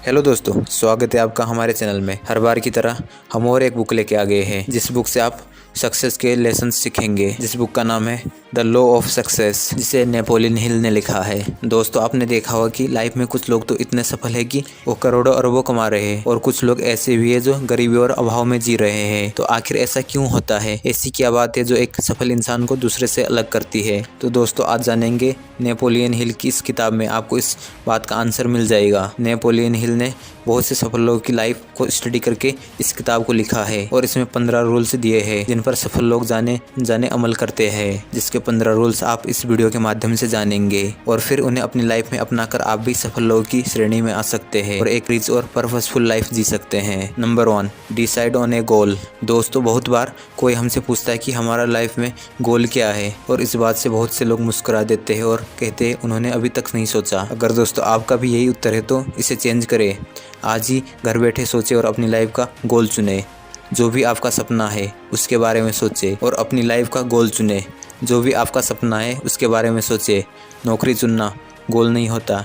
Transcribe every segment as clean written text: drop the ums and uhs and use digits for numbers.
Hello दोस्तों, स्वागत है आपका हमारे चैनल में। हर बार की तरह हम और एक बुक लेके आ गए हैं जिस बुक से आप सक्सेस के लेसन सीखेंगे। जिस बुक का नाम है द लॉ ऑफ सक्सेस, जिसे नेपोलियन हिल ने लिखा है। दोस्तों, आपने देखा होगा कि लाइफ में कुछ लोग तो इतने सफल है कि वो करोड़ों अरबों कमा रहे हैं और कुछ लोग ऐसे भी है जो गरीबी और अभाव में जी रहे हैं। तो आखिर ऐसा क्यों होता है? ऐसी क्या बात है जो एक सफल इंसान को दूसरे से अलग करती है? तो दोस्तों, आज जानेंगे नेपोलियन हिल की इस किताब में आपको इस बात का आंसर मिल जाएगा। नेपोलियन हिल ने बहुत से सफल लोगों की लाइफ को स्टडी करके इस किताब को लिखा है और इसमें 15 रूल्स दिए हैं जिन पर सफल लोग जाने अमल करते हैं, जिसके 15 रूल्स आप इस वीडियो के माध्यम से जानेंगे और फिर उन्हें अपनी लाइफ में अपनाकर आप भी सफल लोगों की श्रेणी में आ सकते हैं और एक रिच और पर्पसफुल लाइफ जी सकते हैं। नंबर 1, डिसाइड ऑन ए गोल। दोस्तों, बहुत बार कोई हमसे पूछता है कि हमारा लाइफ में गोल क्या है और इस बात से बहुत से लोग मुस्कुरा देते हैं और कहते हैं उन्होंने अभी तक नहीं सोचा। अगर दोस्तों आपका भी यही उत्तर है तो इसे चेंज करें। आज ही घर बैठे सोचे और अपनी लाइफ का गोल चुने। जो भी आपका सपना है उसके बारे में सोचे और अपनी लाइफ का गोल चुने। जो भी आपका सपना है उसके बारे में सोचे। नौकरी चुनना गोल नहीं होता।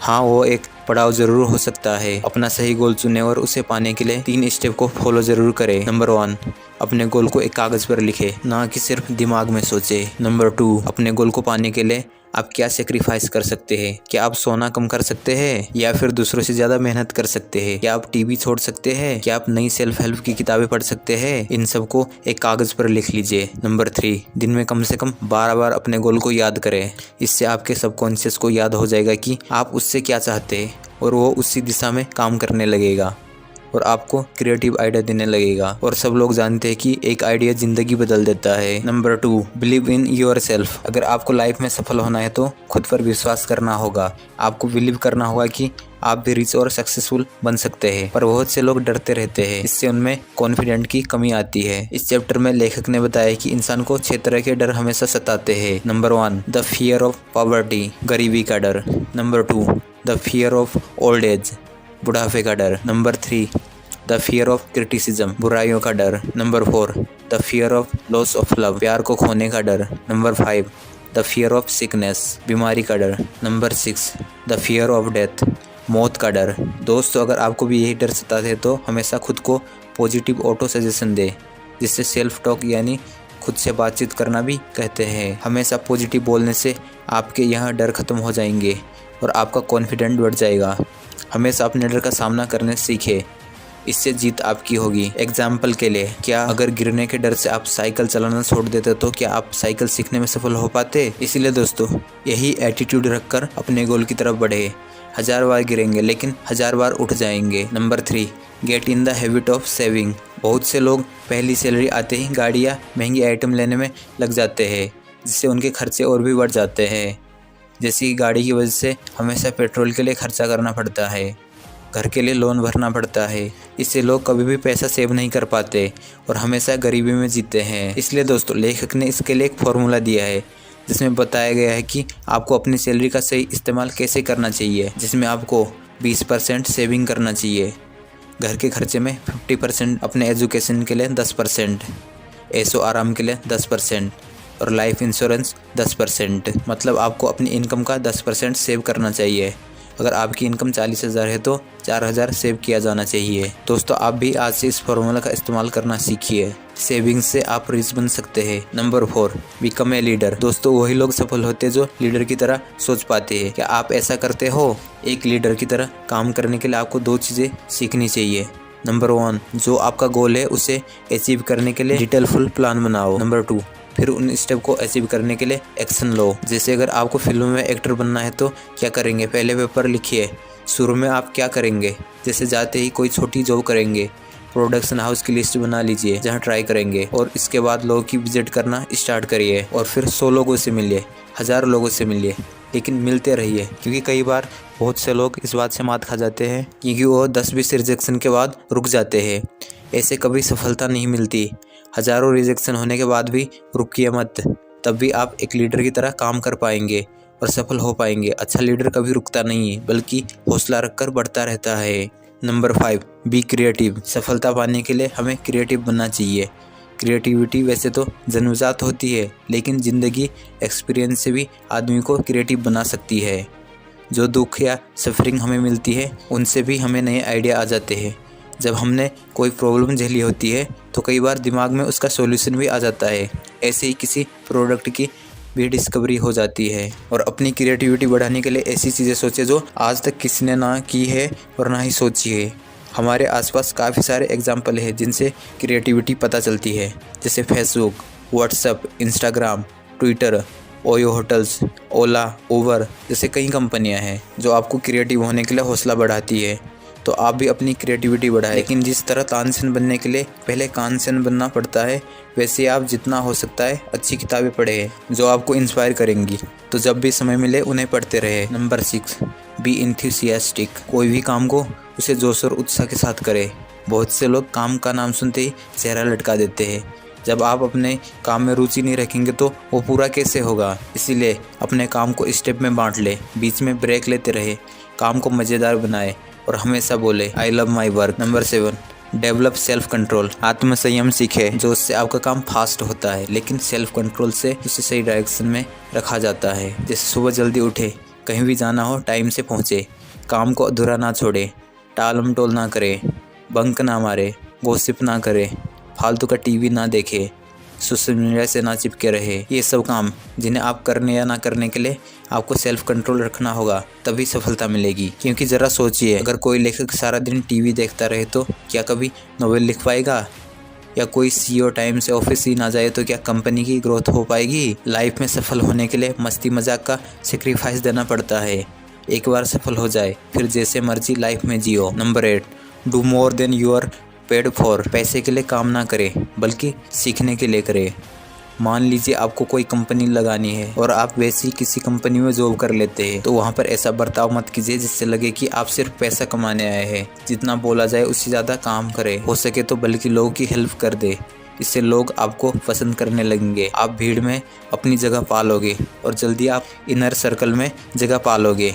हाँ, वो एक पड़ाव जरूर हो सकता है। अपना सही गोल चुने और उसे पाने के लिए 3 स्टेप को फॉलो जरूर करें। नंबर 1, अपने गोल को एक कागज पर लिखे, ना कि सिर्फ दिमाग में सोचे। नंबर 2, अपने गोल को पाने के लिए आप क्या सेक्रीफाइस कर सकते हैं? क्या आप सोना कम कर सकते हैं या फिर दूसरों से ज्यादा मेहनत कर सकते हैं? क्या आप टीवी छोड़ सकते हैं? क्या आप नई सेल्फ हेल्प की किताबें पढ़ सकते हैं? इन सब को एक कागज पर लिख लीजिए। नंबर 3, दिन में कम से कम 12 बार अपने गोल को याद करें। इससे आपके सबकॉन्शियस को याद हो जाएगा कि आप उससे क्या चाहते हैं और वो उसी दिशा में काम करने लगेगा और आपको क्रिएटिव आइडिया देने लगेगा। और सब लोग जानते हैं कि एक आइडिया जिंदगी बदल देता है। Number 2, believe in your self. अगर आपको लाइफ में सफल होना है तो खुद पर विश्वास करना होगा। आपको बिलीव करना होगा कि आप भी रिच और सक्सेसफुल बन सकते हैं। पर बहुत से लोग डरते रहते हैं, इससे उनमें कॉन्फिडेंट की कमी आती है। इस चैप्टर में लेखक ने बताया कि इंसान को 6 तरह के डर हमेशा सताते हैं। Number 1, the fear of poverty, गरीबी का डर। Number 2, the fear of old age, बुढ़ापे का डर। Number 3, the fear of criticism, बुराइयों का डर। Number 4, the fear of loss of love, प्यार को खोने का डर। Number 5, the fear of sickness, बीमारी का डर। Number 6, the fear of death, मौत का डर। दोस्तों, अगर आपको भी यही डर सताते हैं तो हमेशा खुद को पॉजिटिव ऑटो सजेशन दे, जिससे सेल्फ टॉक यानी खुद से बातचीत करना भी कहते हैं। हमेशा पॉजिटिव बोलने से आपके यहाँ डर खत्म हो जाएंगे और आपका कॉन्फिडेंट बढ़ जाएगा। हमेशा अपने डर का सामना करने सीखे, इससे जीत आपकी होगी। एग्जाम्पल के लिए, क्या अगर गिरने के डर से आप साइकिल चलाना छोड़ देते तो क्या आप साइकिल सीखने में सफल हो पाते? इसलिए दोस्तों, यही एटीट्यूड रखकर अपने गोल की तरफ बढ़े। 1000 बार गिरेंगे लेकिन 1000 बार उठ जाएंगे। Number 3, get in the habit of saving. बहुत से लोग पहली सैलरी आते ही गाड़ियाँ, महंगी आइटम लेने में लग जाते हैं, जिससे उनके खर्चे और भी बढ़ जाते हैं। जैसे कि गाड़ी की वजह से हमेशा पेट्रोल के लिए खर्चा करना पड़ता है, घर के लिए लोन भरना पड़ता है। इससे लोग कभी भी पैसा सेव नहीं कर पाते और हमेशा गरीबी में जीते हैं। इसलिए दोस्तों, लेखक ने इसके लिए एक फॉर्मूला दिया है जिसमें बताया गया है कि आपको अपनी सैलरी का सही इस्तेमाल कैसे करना चाहिए, जिसमें आपको 20% सेविंग करना चाहिए, घर के खर्चे में 50%, अपने एजुकेशन के लिए 10%, ऐशो आराम के लिए 10% और लाइफ इंश्योरेंस 10%। मतलब आपको अपनी इनकम का 10% सेव करना चाहिए। अगर आपकी इनकम 40,000 है तो 4,000 सेव किया जाना चाहिए। दोस्तों, आप भी आज से इस फॉर्मूला का इस्तेमाल करना सीखिए। सेविंग से आप रिच बन सकते हैं। Number 4, become a leader. दोस्तों, वही लोग सफल होते हैं जो लीडर की तरह सोच पाते हैं। क्या आप ऐसा करते हो? एक लीडर की तरह काम करने के लिए आपको 2 चीज़ें सीखनी चाहिए। नंबर 1, जो आपका गोल है उसे अचीव करने के लिए डिटेलफुल प्लान बनाओ। नंबर 2, फिर उन स्टेप को अचीव करने के लिए एक्शन लो। जैसे अगर आपको फिल्म में एक्टर बनना है तो क्या करेंगे? पहले पेपर लिखिए। शुरू में आप क्या करेंगे? जैसे जाते ही कोई छोटी जॉब करेंगे, प्रोडक्शन हाउस की लिस्ट बना लीजिए जहां ट्राई करेंगे और इसके बाद लोगों की विजिट करना स्टार्ट करिए और फिर 100 लोगों से मिलिए, 1000 लोगों से मिलिए, लेकिन मिलते रहिए। क्योंकि कई बार बहुत से लोग इस बात से मात खा जाते हैं क्योंकि वो 10-20 रिजेक्शन के बाद रुक जाते हैं। ऐसे कभी सफलता नहीं मिलती। हज़ारों रिजेक्शन होने के बाद भी रुकिए मत, तब भी आप एक लीडर की तरह काम कर पाएंगे और सफल हो पाएंगे। अच्छा लीडर कभी रुकता नहीं है बल्कि हौसला रखकर बढ़ता रहता है। Number 5, be creative. सफलता पाने के लिए हमें क्रिएटिव बनना चाहिए। क्रिएटिविटी वैसे तो जन्मजात होती है, लेकिन ज़िंदगी एक्सपीरियंस से भी आदमी को क्रिएटिव बना सकती है। जो दुख या सफरिंग हमें मिलती है उनसे भी हमें नए आइडिया आ जाते हैं। जब हमने कोई प्रॉब्लम झेली होती है तो कई बार दिमाग में उसका सॉल्यूशन भी आ जाता है। ऐसे ही किसी प्रोडक्ट की भी डिस्कवरी हो जाती है। और अपनी क्रिएटिविटी बढ़ाने के लिए ऐसी चीज़ें सोचें जो आज तक किसी ने ना की है और ना ही सोची है। हमारे आसपास काफ़ी सारे एग्जाम्पल हैं जिनसे क्रिएटिविटी पता चलती है, जैसे Facebook, WhatsApp, Instagram, Twitter, OYO hotels, Ola, Uber जैसे कई कंपनियां हैं जो आपको क्रिएटिव होने के लिए हौसला बढ़ाती है। तो आप भी अपनी क्रिएटिविटी बढ़ाएं। लेकिन जिस तरह तानसेन बनने के लिए पहले कानसेन बनना पड़ता है, वैसे आप जितना हो सकता है अच्छी किताबें पढ़ें जो आपको इंस्पायर करेंगी। तो जब भी समय मिले उन्हें पढ़ते रहे। Number 6, be enthusiastic. कोई भी काम को उसे जोश और उत्साह के साथ करें। बहुत से लोग काम का नाम सुनते ही चेहरा लटका देते हैं। जब आप अपने काम में रुचि नहीं रखेंगे तो वो पूरा कैसे होगा। इसीलिए अपने काम को स्टेप में बांट ले, बीच में ब्रेक लेते रहे, काम को मज़ेदार बनाए और हमेशा बोले I love my work. Number 7, develop self control. आत्मसंयम सीखे जो उससे आपका काम फास्ट होता है, लेकिन सेल्फ कंट्रोल से उसे सही डायरेक्शन में रखा जाता है। जैसे सुबह जल्दी उठे, कहीं भी जाना हो टाइम से पहुँचे, काम को अधूरा ना छोड़े, टाल मटोल ना करे, बंक ना मारे, गॉसिप ना करे, फालतू का टीवी ना देखे, सोशल मीडिया से ना चिपके रहे। ये सब काम जिन्हें आप करने या ना करने के लिए आपको सेल्फ कंट्रोल रखना होगा, तभी सफलता मिलेगी। क्योंकि ज़रा सोचिए, अगर कोई लेखक सारा दिन टीवी देखता रहे तो क्या कभी नोवेल लिख पाएगा? या कोई सीईओ टाइम से ऑफिस ही ना जाए तो क्या कंपनी की ग्रोथ हो पाएगी? लाइफ में सफल होने के लिए मस्ती मजाक का सेक्रीफाइस देना पड़ता है। एक बार सफल हो जाए फिर जैसे मर्जी लाइफ में जियो। Number 8, do more than you are paid for. पैसे के लिए काम ना करें बल्कि सीखने के लिए करें। मान लीजिए आपको कोई कंपनी लगानी है और आप वैसी किसी कंपनी में जॉब कर लेते हैं, तो वहाँ पर ऐसा बर्ताव मत कीजिए जिससे लगे कि आप सिर्फ पैसा कमाने आए हैं। जितना बोला जाए उससे ज़्यादा काम करें, हो सके तो बल्कि लोगों की हेल्प कर दे। इससे लोग आपको पसंद करने लगेंगे। आप भीड़ में अपनी जगह पालोगे और जल्दी आप इनर सर्कल में जगह पालोगे,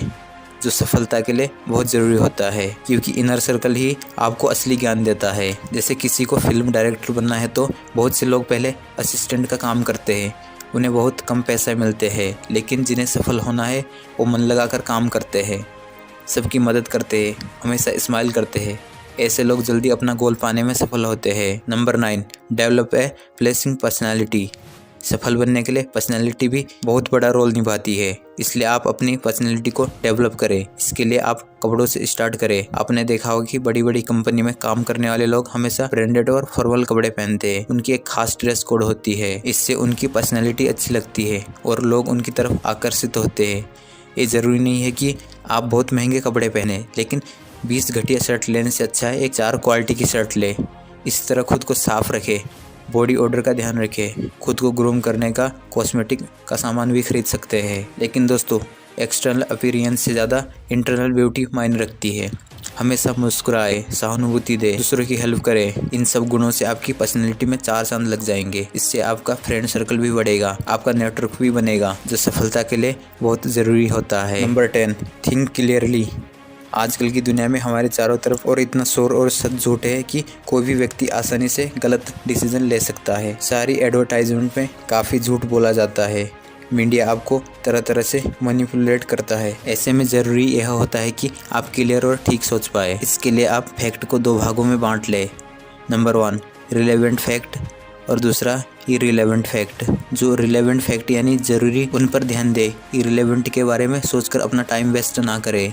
जो सफलता के लिए बहुत ज़रूरी होता है। क्योंकि इनर सर्कल ही आपको असली ज्ञान देता है। जैसे किसी को फिल्म डायरेक्टर बनना है तो बहुत से लोग पहले असिस्टेंट का काम करते हैं, उन्हें बहुत कम पैसे मिलते हैं, लेकिन जिन्हें सफल होना है वो मन लगाकर काम करते हैं, सबकी मदद करते हैं, हमेशा स्माइल करते हैं। ऐसे लोग जल्दी अपना गोल पाने में सफल होते हैं। Number 9, develop a placing personality. सफल बनने के लिए पर्सनैलिटी भी बहुत बड़ा रोल निभाती है, इसलिए आप अपनी पर्सनैलिटी को डेवलप करें। इसके लिए आप कपड़ों से स्टार्ट करें। आपने देखा होगा कि बड़ी बड़ी कंपनी में काम करने वाले लोग हमेशा ब्रांडेड और फॉर्मल कपड़े पहनते हैं। उनकी एक खास ड्रेस कोड होती है, इससे उनकी पर्सनैलिटी अच्छी लगती है और लोग उनकी तरफ आकर्षित होते हैं। ये ज़रूरी नहीं है कि आप बहुत महंगे कपड़े पहने, लेकिन 20 घटिया शर्ट लेने से अच्छा है एक 4 क्वालिटी की शर्ट ले। इस तरह खुद को साफ रखें, बॉडी ऑर्डर का ध्यान रखें, खुद को ग्रूम करने का कॉस्मेटिक का सामान भी खरीद सकते हैं। लेकिन दोस्तों, एक्सटर्नल अपीयरेंस से ज़्यादा इंटरनल ब्यूटी मायने रखती है। हमेशा मुस्कुराए, सहानुभूति दे, दूसरों की हेल्प करे। इन सब गुणों से आपकी पर्सनैलिटी में 4 चांद लग जाएंगे। इससे आपका फ्रेंड सर्कल भी बढ़ेगा, आपका नेटवर्क भी बनेगा, जो सफलता के लिए बहुत ज़रूरी होता है। Number 10, think clearly. आजकल की दुनिया में हमारे चारों तरफ और इतना शोर और सच झूठ है कि कोई भी व्यक्ति आसानी से गलत डिसीजन ले सकता है। सारी एडवर्टाइजमेंट में काफ़ी झूठ बोला जाता है। मीडिया आपको तरह तरह से मैनिपुलेट करता है। ऐसे में ज़रूरी यह होता है कि आप क्लियर और ठीक सोच पाए। इसके लिए आप फैक्ट को 2 भागों में बांट लें। नंबर 1, रिलेवेंट फैक्ट और दूसरा इररिलेवेंट फैक्ट। जो रिलेवेंट फैक्ट यानी ज़रूरी, उन पर ध्यान दे। इररिलेवेंट के बारे में सोचकर अपना टाइम वेस्ट ना करें।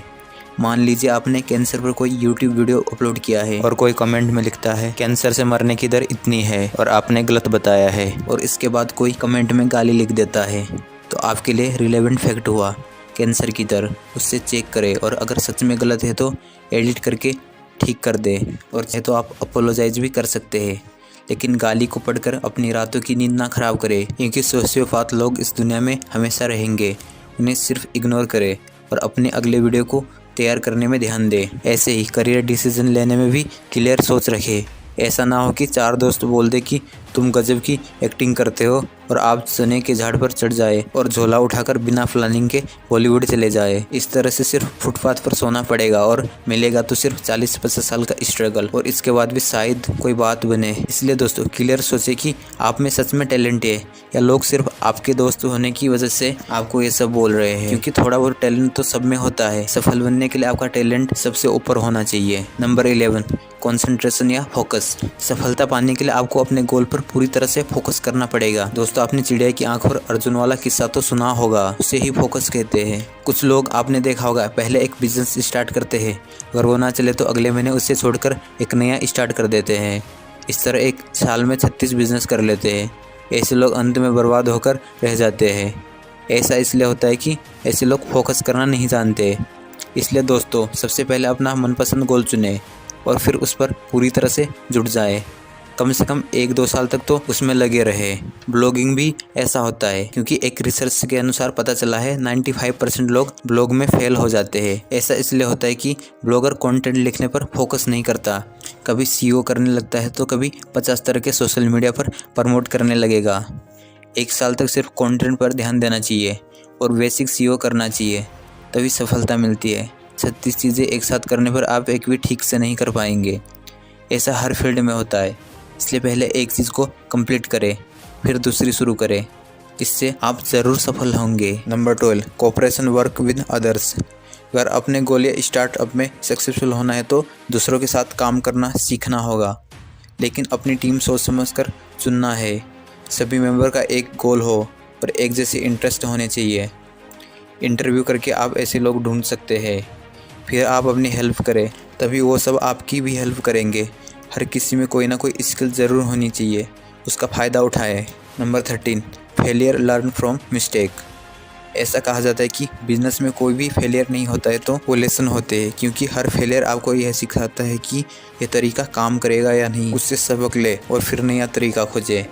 मान लीजिए आपने कैंसर पर कोई यूट्यूब वीडियो अपलोड किया है और कोई कमेंट में लिखता है कैंसर से मरने की दर इतनी है और आपने गलत बताया है, और इसके बाद कोई कमेंट में गाली लिख देता है, तो आपके लिए रिलेवेंट फैक्ट हुआ कैंसर की दर। उससे चेक करें और अगर सच में गलत है तो एडिट करके ठीक कर दे, और चाहे तो आप अपोलोजाइज भी कर सकते हैं। लेकिन गाली को पढ़कर अपनी रातों की नींद ना खराब करें, क्योंकि सोशियोपैथ लोग इस दुनिया में हमेशा रहेंगे। उन्हें सिर्फ इग्नोर करें और अपने अगले वीडियो को तैयार करने में ध्यान दें। ऐसे ही करियर डिसीजन लेने में भी क्लियर सोच रखें। ऐसा ना हो कि 4 दोस्त बोल दे कि तुम गजब की एक्टिंग करते हो और आप चने के झाड़ पर चढ़ जाए और झोला उठाकर बिना प्लानिंग के बॉलीवुड चले जाए। इस तरह से सिर्फ फुटपाथ पर सोना पड़ेगा और मिलेगा तो सिर्फ 40-50 साल का स्ट्रगल, और इसके बाद भी शायद कोई बात बने। इसलिए दोस्तों क्लियर सोचे कि आप में सच में टैलेंट है या लोग सिर्फ आपके दोस्त होने की वजह से आपको ये सब बोल रहे हैं, क्योंकि थोड़ा बहुत टैलेंट तो सब में होता है। सफल बनने के लिए आपका टैलेंट सबसे ऊपर होना चाहिए। नंबर 11, कंसंट्रेशन या फोकस। सफलता पाने के लिए आपको अपने गोल पर पूरी तरह से फोकस करना पड़ेगा। दोस्तों आपने चिड़िया की आंख और अर्जुन वाला किस्सा तो सुना होगा, उसे ही फोकस कहते हैं। कुछ लोग आपने देखा होगा पहले एक बिजनेस स्टार्ट करते हैं, अगर वो ना चले तो अगले महीने उसे छोड़कर एक नया स्टार्ट कर देते हैं। इस तरह एक साल में 36 बिजनेस कर लेते हैं। ऐसे लोग अंत में बर्बाद होकर रह जाते हैं। ऐसा इसलिए होता है कि ऐसे लोग फोकस करना नहीं जानते। इसलिए दोस्तों सबसे पहले अपना मनपसंद गोल चुनें और फिर उस पर पूरी तरह से जुट जाए। कम से कम 1-2 साल तक तो उसमें लगे रहे। ब्लॉगिंग भी ऐसा होता है, क्योंकि एक रिसर्च के अनुसार पता चला है 95% लोग ब्लॉग में फेल हो जाते हैं। ऐसा इसलिए होता है कि ब्लॉगर कंटेंट लिखने पर फोकस नहीं करता। कभी SEO करने लगता है तो कभी 50 तरह के सोशल मीडिया पर प्रमोट करने लगेगा। 1 साल तक सिर्फ कंटेंट पर ध्यान देना चाहिए और बेसिक SEO करना चाहिए, तभी सफलता मिलती है। 36 चीज़ें एक साथ करने पर आप एक भी ठीक से नहीं कर पाएंगे। ऐसा हर फील्ड में होता है, इसलिए पहले एक चीज़ को कंप्लीट करें फिर दूसरी शुरू करें, इससे आप ज़रूर सफल होंगे। Number 12, cooperation work with others. अगर अपने गोल या स्टार्टअप में सक्सेसफुल होना है तो दूसरों के साथ काम करना सीखना होगा, लेकिन अपनी टीम सोच समझ कर चुनना है। सभी मेंबर का एक गोल हो और एक जैसे इंटरेस्ट होने चाहिए। इंटरव्यू करके आप ऐसे लोग ढूंढ सकते हैं, फिर आप अपनी हेल्प करें, तभी वो सब आपकी भी हेल्प करेंगे। हर किसी में कोई ना कोई स्किल ज़रूर होनी चाहिए, उसका फ़ायदा उठाएं। Number 13, failure learn from mistake. ऐसा कहा जाता है कि बिजनेस में कोई भी फेलियर नहीं होता है तो वो लेसन होते हैं, क्योंकि हर फेलियर आपको यह सिखाता है कि ये तरीका काम करेगा या नहीं। उससे सबक ले और फिर नया तरीका खोजे।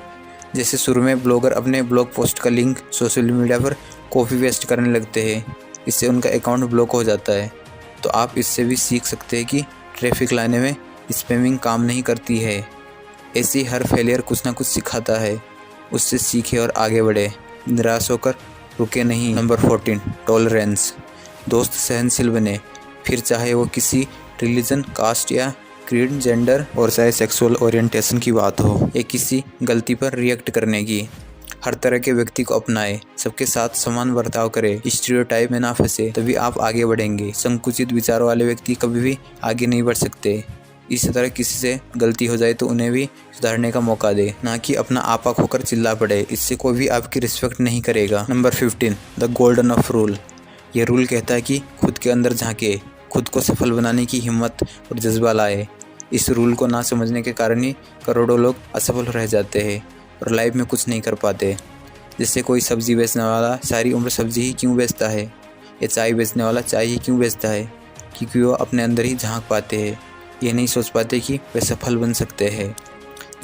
जैसे शुरू में ब्लॉगर अपने ब्लॉग पोस्ट का लिंक सोशल मीडिया पर कॉपी पेस्ट करने लगते हैं, इससे उनका अकाउंट ब्लॉक हो जाता है। तो आप इससे भी सीख सकते हैं कि ट्रैफिक लाने में स्पैमिंग काम नहीं करती है। ऐसे ही हर फेलियर कुछ ना कुछ सिखाता है, उससे सीखे और आगे बढ़े, निराश होकर रुके नहीं। Number 14, tolerance. दोस्त सहनशील बने, फिर चाहे वो किसी रिलीजन, कास्ट या क्रीड, जेंडर और चाहे सेक्सुअल ओरिएंटेशन की बात हो या किसी गलती पर रिएक्ट करने की। हर तरह के व्यक्ति को अपनाए, सबके साथ समान बर्ताव करे, स्टीरियोटाइप में ना फंसे, तभी आप आगे बढ़ेंगे। संकुचित विचारों वाले व्यक्ति कभी भी आगे नहीं बढ़ सकते। इसी तरह किसी से गलती हो जाए तो उन्हें भी सुधारने का मौका दे, ना कि अपना आपा खोकर चिल्ला पड़े, इससे कोई भी आपकी रिस्पेक्ट नहीं करेगा। Number 15, the golden of rule. ये रूल कहता है कि खुद के अंदर झांके, खुद को सफल बनाने की हिम्मत और जज्बा लाए। इस रूल को ना समझने के कारण ही करोड़ों लोग असफल रह जाते हैं और लाइफ में कुछ नहीं कर पाते। जैसे कोई सब्जी बेचने वाला सारी उम्र सब्जी ही क्यों बेचता है, या चाय बेचने वाला चाय ही क्यों बेचता है, क्योंकि वो अपने अंदर ही झांक पाते हैं। ये नहीं सोच पाते कि वे सफल बन सकते हैं।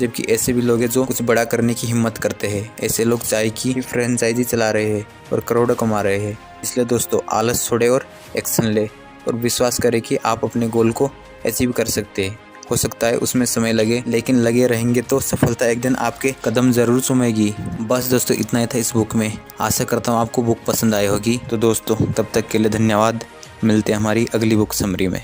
जबकि ऐसे भी लोग हैं जो कुछ बड़ा करने की हिम्मत करते हैं। ऐसे लोग चाय की फ्रेंचाइजी चला रहे हैं और करोड़ों कमा रहे हैं। इसलिए दोस्तों आलस छोड़े और एक्शन ले और विश्वास करें कि आप अपने गोल को अचीव कर सकते हैं। हो सकता है उसमें समय लगे, लेकिन लगे रहेंगे तो सफलता एक दिन आपके कदम ज़रूर चूमेगी। बस दोस्तों इतना ही था इस बुक में। आशा करता हूँ आपको बुक पसंद आई होगी। तो दोस्तों तब तक के लिए धन्यवाद। मिलते हैं हमारी अगली बुक समरी में।